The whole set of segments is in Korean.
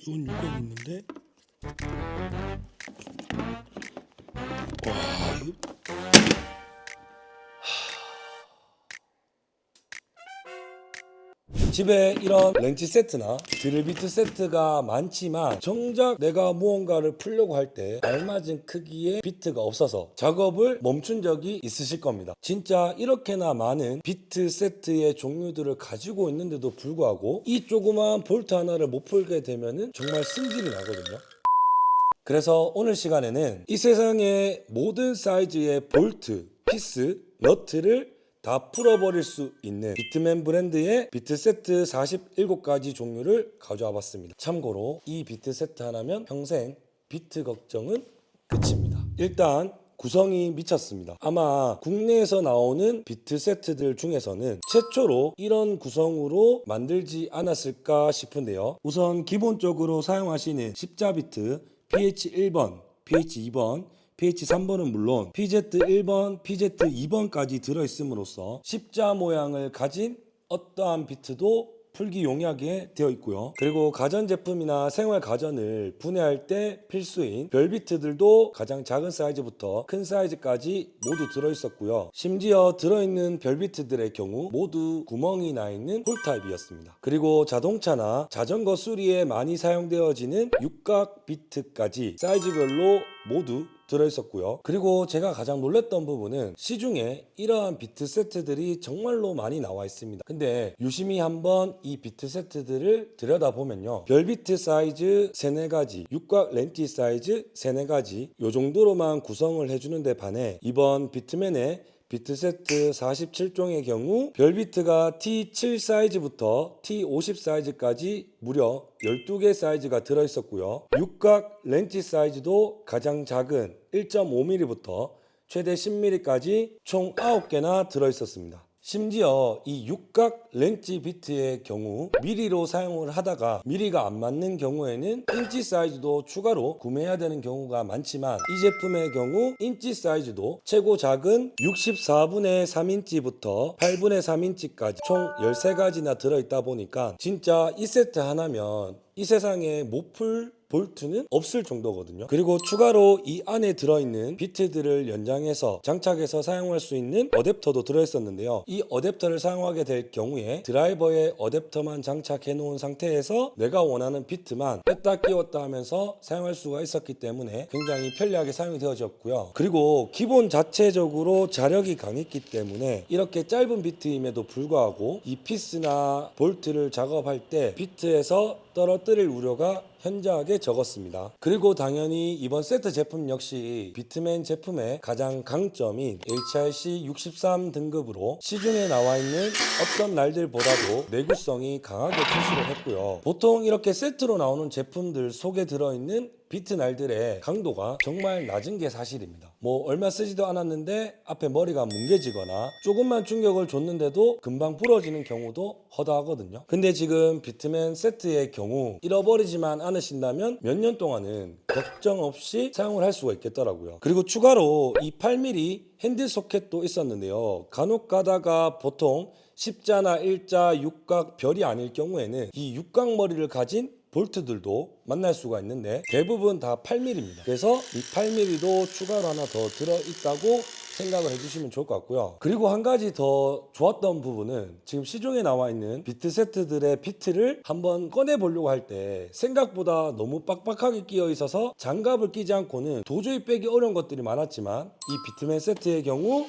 이건 육각 있는데. 와, 이거 집에 이런 렌치 세트나 드릴비트 세트가 많지만 정작 내가 무언가를 풀려고 할 때 알맞은 크기의 비트가 없어서 작업을 멈춘 적이 있으실 겁니다. 진짜 이렇게나 많은 비트 세트의 종류들을 가지고 있는데도 불구하고 이 조그만 볼트 하나를 못 풀게 되면 정말 승질이 나거든요. 그래서 오늘 시간에는 이 세상의 모든 사이즈의 볼트, 피스, 너트를 다 풀어버릴 수 있는 비트맨 브랜드의 비트세트 47가지 종류를 가져와 봤습니다. 참고로 이 비트세트 하나면 평생 비트 걱정은 끝입니다. 일단 구성이 미쳤습니다. 아마 국내에서 나오는 비트세트들 중에서는 최초로 이런 구성으로 만들지 않았을까 싶은데요. 우선 기본적으로 사용하시는 십자비트 PH1번, PH2번, PH3번은 물론 PZ1번, PZ2번까지 들어있음으로써 십자 모양을 가진 어떠한 비트도 풀기 용이하게 되어 있고요. 그리고 가전제품이나 생활가전을 분해할 때 필수인 별비트들도 가장 작은 사이즈부터 큰 사이즈까지 모두 들어있었고요. 심지어 들어있는 별비트들의 경우 모두 구멍이 나 있는 홀 타입이었습니다. 그리고 자동차나 자전거 수리에 많이 사용되어지는 육각비트까지 사이즈별로 모두 들어있었고요. 그리고 제가 가장 놀랐던 부분은 시중에 이러한 비트 세트들이 정말로 많이 나와 있습니다. 근데 유심히 한번 이 비트 세트들을 들여다보면요, 별비트 사이즈 3-4가지, 육각 렌치 사이즈 3-4가지 요 정도로만 구성을 해주는데 반해 이번 비트맨의 비트세트 47종의 경우 별비트가 T7 사이즈부터 T50 사이즈까지 무려 12개 사이즈가 들어있었고요. 육각 렌치 사이즈도 가장 작은 1.5mm부터 최대 10mm까지 총 9개나 들어있었습니다. 심지어 이 육각 렌치 비트의 경우 미리로 사용을 하다가 미리가 안 맞는 경우에는 인치 사이즈도 추가로 구매해야 되는 경우가 많지만 이 제품의 경우 인치 사이즈도 최고 작은 64분의 3인치부터 8분의 3인치까지 총 13가지나 들어있다 보니까 진짜 이 세트 하나면 이 세상에 못 풀 볼트는 없을 정도거든요. 그리고 추가로 이 안에 들어있는 비트들을 연장해서 장착해서 사용할 수 있는 어댑터도 들어있었는데요. 이 어댑터를 사용하게 될 경우에 드라이버에 어댑터만 장착해 놓은 상태에서 내가 원하는 비트만 뺐다 끼웠다 하면서 사용할 수가 있었기 때문에 굉장히 편리하게 사용이 되어졌고요. 그리고 기본 자체적으로 자력이 강했기 때문에 이렇게 짧은 비트임에도 불구하고 이 피스나 볼트를 작업할 때 비트에서 떨어뜨릴 우려가 현저하게 적었습니다. 그리고 당연히 이번 세트 제품 역시 비트맨 제품의 가장 강점인 HRC 63 등급으로 시중에 나와 있는 어떤 날들보다도 내구성이 강하게 출시를 했고요. 보통 이렇게 세트로 나오는 제품들 속에 들어있는 비트 날들의 강도가 정말 낮은 게 사실입니다. 뭐 얼마 쓰지도 않았는데 앞에 머리가 뭉개지거나 조금만 충격을 줬는데도 금방 부러지는 경우도 허다하거든요. 근데 지금 비트맨 세트의 경우 잃어버리지만 않으신다면 몇 년 동안은 걱정 없이 사용을 할 수가 있겠더라고요. 그리고 추가로 이 8mm 핸들 소켓도 있었는데요. 간혹 가다가 보통 십자나 일자, 육각, 별이 아닐 경우에는 이 육각 머리를 가진 볼트들도 만날 수가 있는데 대부분 다 8mm입니다. 그래서 이 8mm도 추가로 하나 더 들어있다고 생각을 해주시면 좋을 것 같고요. 그리고 한 가지 더 좋았던 부분은 지금 시중에 나와 있는 비트 세트들의 비트를 한번 꺼내 보려고 할 때 생각보다 너무 빡빡하게 끼어 있어서 장갑을 끼지 않고는 도저히 빼기 어려운 것들이 많았지만 이 비트맨 세트의 경우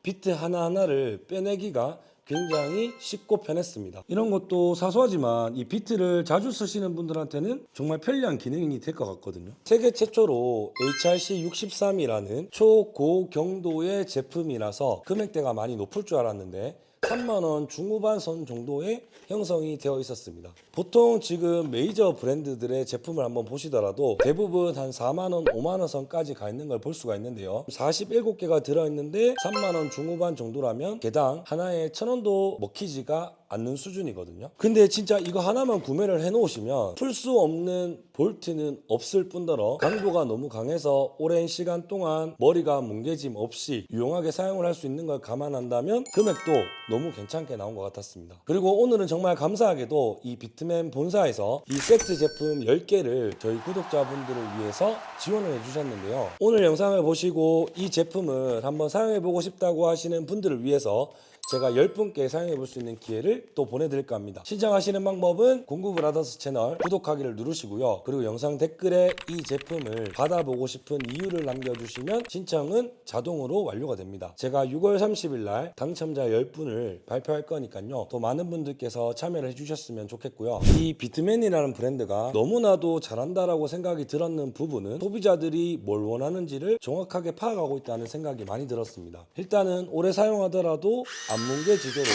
비트 하나하나를 빼내기가 굉장히 쉽고 편했습니다. 이런 것도 사소하지만 이 비트를 자주 쓰시는 분들한테는 정말 편리한 기능이 될 것 같거든요. 세계 최초로 HRC 63이라는 초고경도의 제품이라서 금액대가 많이 높을 줄 알았는데 3만원 중후반 선 정도의 형성이 되어 있었습니다. 보통 지금 메이저 브랜드들의 제품을 한번 보시더라도 대부분 한 4만원, 5만원 선까지 가 있는 걸 볼 수가 있는데요. 47개가 들어있는데 3만원 중후반 정도라면 개당 하나에 1,000원도 먹히지가 않는 수준이거든요. 근데 진짜 이거 하나만 구매를 해놓으시면 풀 수 없는 볼트는 없을 뿐더러 강도가 너무 강해서 오랜 시간 동안 머리가 뭉개짐 없이 유용하게 사용을 할 수 있는 걸 감안한다면 금액도 너무 괜찮게 나온 것 같았습니다. 그리고 오늘은 정말 감사하게도 이 비트맨 본사에서 이 세트 제품 10개를 저희 구독자분들을 위해서 지원을 해주셨는데요. 오늘 영상을 보시고 이 제품을 한번 사용해보고 싶다고 하시는 분들을 위해서 제가 10분께 사용해 볼 수 있는 기회를 또 보내드릴까 합니다. 신청하시는 방법은 공구브라더스 채널 구독하기를 누르시고요. 그리고 영상 댓글에 이 제품을 받아보고 싶은 이유를 남겨주시면 신청은 자동으로 완료가 됩니다. 제가 6월 30일 날 당첨자 10분을 발표할 거니까요. 더 많은 분들께서 참여를 해주셨으면 좋겠고요. 이 비트맨이라는 브랜드가 너무나도 잘한다라고 생각이 들었는 부분은 소비자들이 뭘 원하는지를 정확하게 파악하고 있다는 생각이 많이 들었습니다. 일단은 오래 사용하더라도 안 뭉개지도록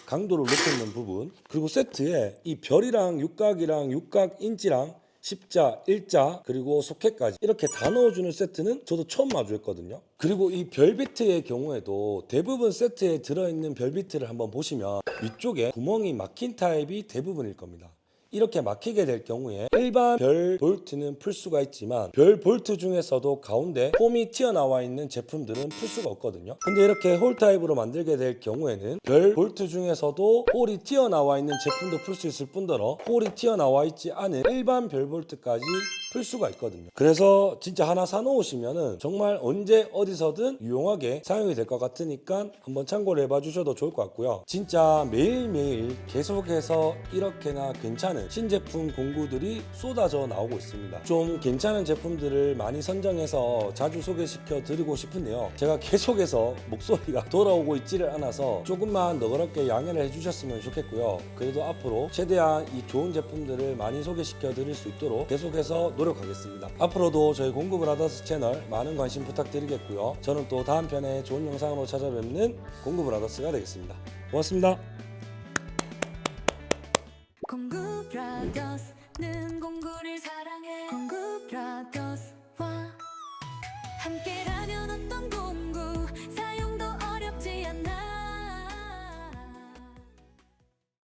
강도를 높이는 부분, 그리고 세트에 이 별이랑 육각이랑 육각인치랑 십자, 일자, 그리고 소켓까지 이렇게 다 넣어주는 세트는 저도 처음 마주했거든요. 그리고 이 별비트의 경우에도 대부분 세트에 들어있는 별비트를 한번 보시면 위쪽에 구멍이 막힌 타입이 대부분일 겁니다. 이렇게 막히게 될 경우에 일반 별 볼트는 풀 수가 있지만 별 볼트 중에서도 가운데 홈이 튀어나와 있는 제품들은 풀 수가 없거든요. 근데 이렇게 홀 타입으로 만들게 될 경우에는 별 볼트 중에서도 홀이 튀어나와 있는 제품도 풀 수 있을 뿐더러 홀이 튀어나와 있지 않은 일반 별 볼트까지 풀 수가 있거든요. 그래서 진짜 하나 사놓으시면은 정말 언제 어디서든 유용하게 사용이 될 것 같으니까 한번 참고를 해봐 주셔도 좋을 것 같고요. 진짜 매일매일 계속해서 이렇게나 괜찮은 신제품 공구들이 쏟아져 나오고 있습니다. 좀 괜찮은 제품들을 많이 선정해서 자주 소개시켜 드리고 싶은데요. 제가 계속해서 목소리가 돌아오고 있지를 않아서 조금만 너그럽게 양해를 해주셨으면 좋겠고요. 그래도 앞으로 최대한 이 좋은 제품들을 많이 소개시켜 드릴 수 있도록 계속해서 노력하겠습니다. 앞으로도 저희 공구브라더스 채널 많은 관심 부탁드리겠고요. 저는 또 다음 편에 좋은 영상으로 찾아뵙는 공구브라더스가 되겠습니다. 고맙습니다. 공구브라더스는